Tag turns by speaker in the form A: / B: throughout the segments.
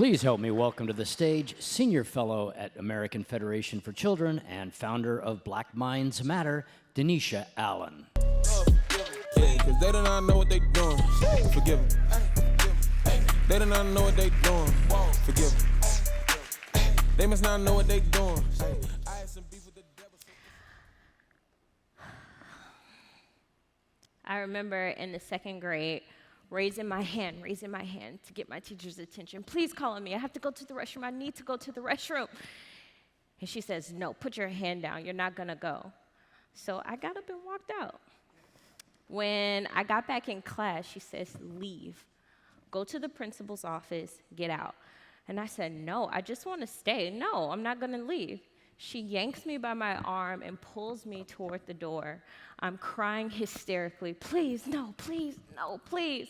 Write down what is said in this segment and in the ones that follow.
A: Please help me welcome to the stage Senior Fellow at American Federation for Children and founder of Black Minds Matter, Denisha Allen.
B: Yeah, cause they do not know what they doing. Forgive them. They do not know what they doing. Forgive them. They must not know what they doing. I had some beef with the devil.
C: I remember in the second grade raising my hand to get my teacher's attention. Please call on me. I have to go to the restroom. I need to go to the restroom. And she says, no, put your hand down. You're not going to go. So I got up and walked out. When I got back in class, she says, leave. Go to the principal's office, get out. And I said, no, I just want to stay. No, I'm not going to leave. She yanks me by my arm and pulls me toward the door. I'm crying hysterically, please, no, please, no, please.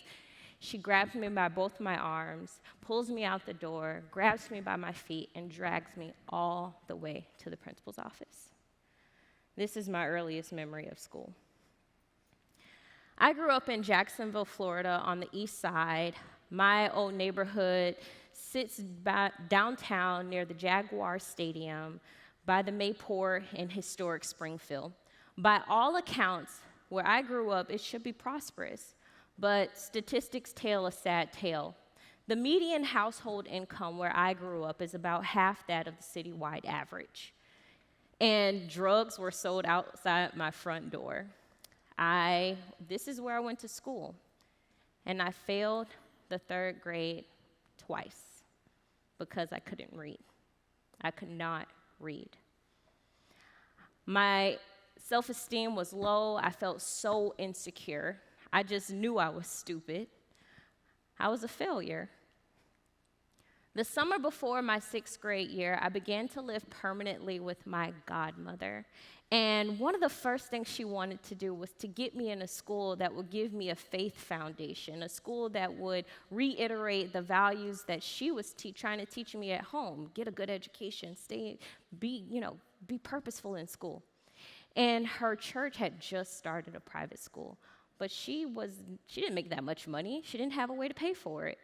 C: She grabs me by both my arms, pulls me out the door, grabs me by my feet, and drags me all the way to the principal's office. This is my earliest memory of school. I grew up in Jacksonville, Florida, on the east side. My old neighborhood sits downtown near the Jaguar Stadium by the Mayport in historic Springfield. By all accounts, where I grew up, it should be prosperous, but statistics tell a sad tale. The median household income where I grew up is about half that of the citywide average, and drugs were sold outside my front door. This is where I went to school, and I failed the third grade twice because I couldn't read. I could not read. My self-esteem was low. I felt so insecure. I just knew I was stupid. I was a failure. The summer before my sixth grade year, I began to live permanently with my godmother. And one of the first things she wanted to do was to get me in a school that would give me a faith foundation, a school that would reiterate the values that she was trying to teach me at home. Get a good education, be purposeful in school. And her church had just started a private school, but she didn't make that much money. She didn't have a way to pay for it.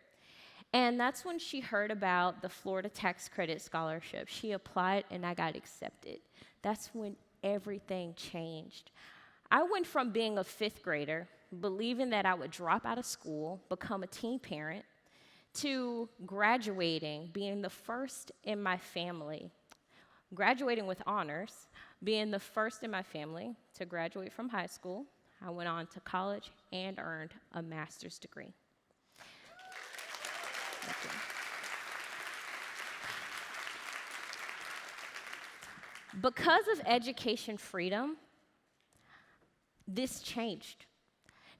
C: And that's when she heard about the Florida Tax Credit Scholarship. She applied, and I got accepted. That's when everything changed. I went from being a fifth grader, believing that I would drop out of school, become a teen parent, to graduating, being the first in my family, graduating with honors, being the first in my family to graduate from high school. I went on to college and earned a master's degree. Because of education freedom, this changed.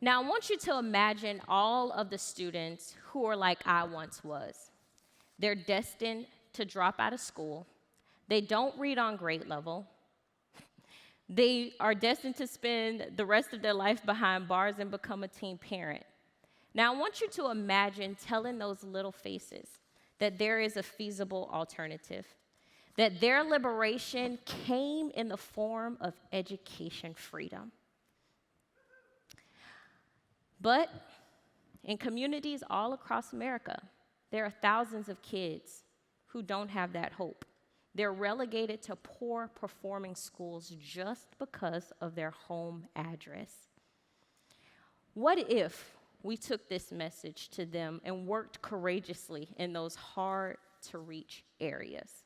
C: Now, I want you to imagine all of the students who are like I once was. They're destined to drop out of school. They don't read on grade level. They are destined to spend the rest of their life behind bars and become a teen parent. Now, I want you to imagine telling those little faces that there is a feasible alternative, that their liberation came in the form of education freedom. But in communities all across America, there are thousands of kids who don't have that hope. They're relegated to poor performing schools just because of their home address. What if we took this message to them and worked courageously in those hard to reach areas?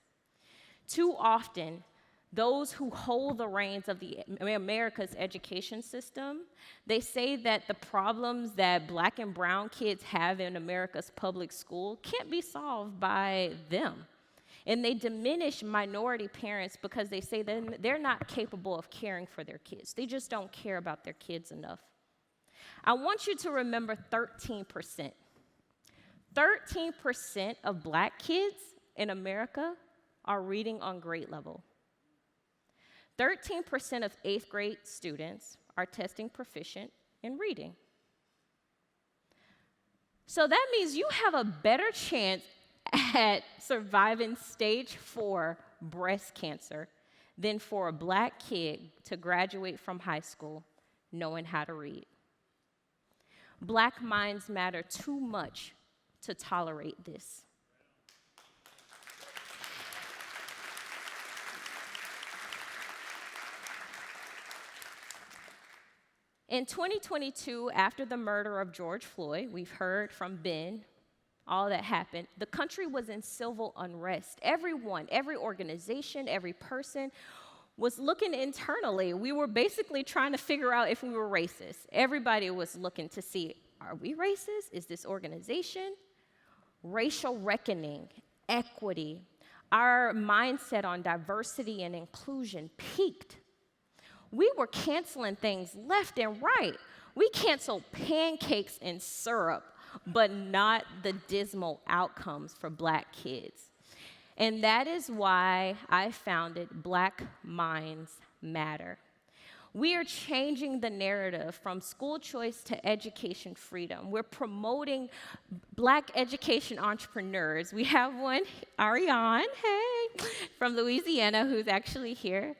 C: Too often, those who hold the reins of America's education system, they say that the problems that Black and brown kids have in America's public school can't be solved by them. And they diminish minority parents because they say that they're not capable of caring for their kids. They just don't care about their kids enough. I want you to remember 13%. 13% of Black kids in America are reading on grade level. 13% of 8th grade students are testing proficient in reading. So that means you have a better chance at surviving stage 4 breast cancer than for a Black kid to graduate from high school knowing how to read. Black minds matter too much to tolerate this. In 2022, after the murder of George Floyd, we've heard from Ben, all that happened, the country was in civil unrest. Everyone, every organization, every person was looking internally. We were basically trying to figure out if we were racist. Everybody was looking to see, are we racist? Is this organization? Racial reckoning, equity, our mindset on diversity and inclusion peaked. We were canceling things left and right. We canceled pancakes and syrup, but not the dismal outcomes for Black kids. And that is why I founded Black Minds Matter. We are changing the narrative from school choice to education freedom. We're promoting Black education entrepreneurs. We have one, Ariane, hey, from Louisiana, who's actually here.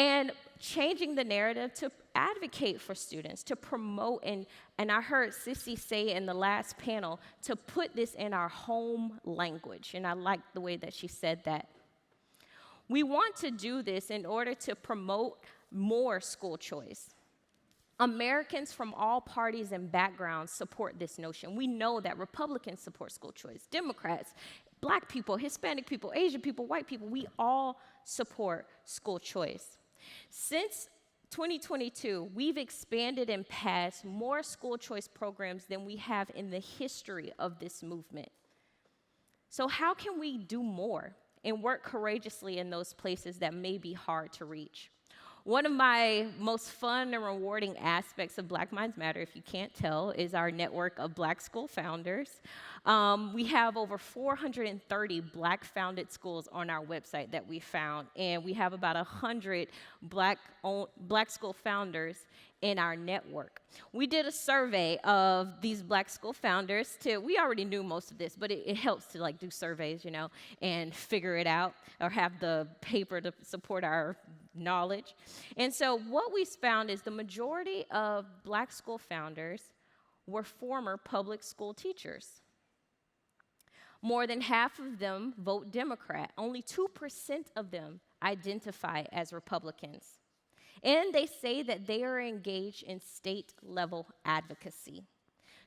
C: And changing the narrative to advocate for students, to promote, and I heard Sissy say in the last panel, to put this in our home language, and I like the way that she said that. We want to do this in order to promote more school choice. Americans from all parties and backgrounds support this notion. We know that Republicans support school choice, Democrats, Black people, Hispanic people, Asian people, white people, we all support school choice. Since 2022, we've expanded and passed more school choice programs than we have in the history of this movement. So how can we do more and work courageously in those places that may be hard to reach? One of my most fun and rewarding aspects of Black Minds Matter, if you can't tell, is our network of Black school founders. We have over 430 Black-founded schools on our website that we found, and we have about 100 Black school founders in our network. We did a survey of these Black school founders we already knew most of this, but it helps to do surveys, and figure it out, or have the paper to support our knowledge. And so what we found is the majority of Black school founders were former public school teachers. More than half of them vote Democrat. Only 2% of them identify as Republicans. And they say that they are engaged in state-level advocacy.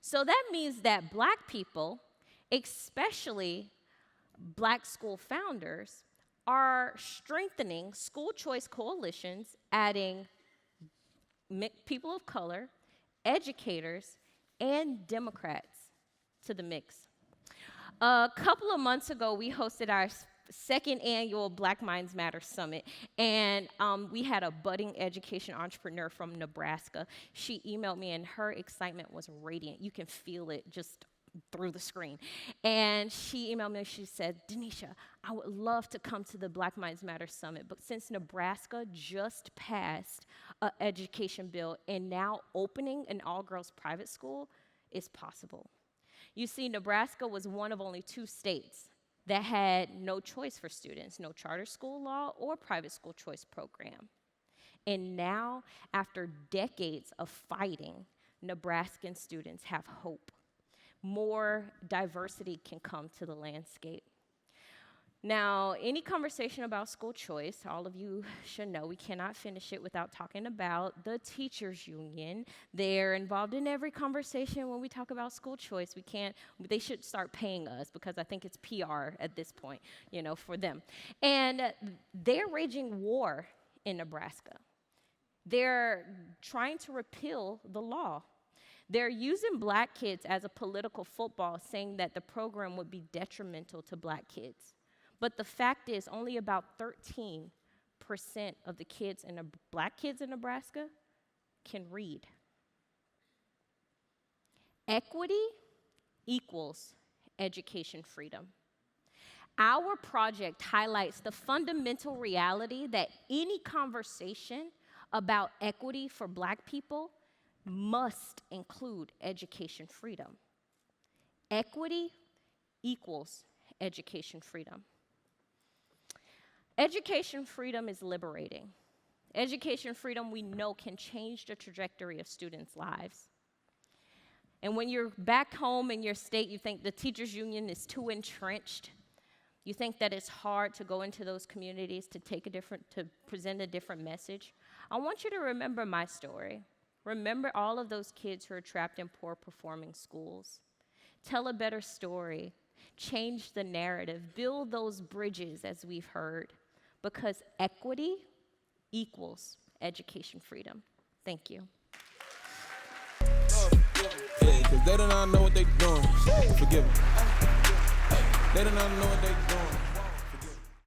C: So that means that Black people, especially Black school founders, are strengthening school choice coalitions, adding people of color, educators, and Democrats to the mix. A couple of months ago, we hosted our second annual Black Minds Matter Summit, and we had a budding education entrepreneur from Nebraska. She emailed me, and her excitement was radiant. You can feel it just through the screen. And she emailed me and she said, Denisha, I would love to come to the Black Minds Matter Summit, but since Nebraska just passed an education bill and now opening an all-girls private school is possible. You see, Nebraska was one of only 2 states that had no choice for students, no charter school law or private school choice program. And now, after decades of fighting, Nebraskan students have hope. More diversity can come to the landscape. Now, any conversation about school choice, all of you should know we cannot finish it without talking about the teachers union. They're involved in every conversation when we talk about school choice. They should start paying us because I think it's PR at this point, for them. And they're waging war in Nebraska. They're trying to repeal the law. They're using Black kids as a political football, saying that the program would be detrimental to Black kids. But the fact is, only about 13% of the Black kids in Nebraska can read. Equity equals education freedom. Our project highlights the fundamental reality that any conversation about equity for Black people must include education freedom. Equity equals education freedom. Education freedom is liberating. Education freedom, we know, can change the trajectory of students' lives. And when you're back home in your state, you think the teachers' union is too entrenched. You think that it's hard to go into those communities to present a different message. I want you to remember my story. Remember all of those kids who are trapped in poor performing schools. Tell a better story. Change the narrative. Build those bridges, as we've heard, because equity equals education freedom. Thank you.
B: Yeah, 'cause they do not know what they doing. Forgive them. They do not know what they doing.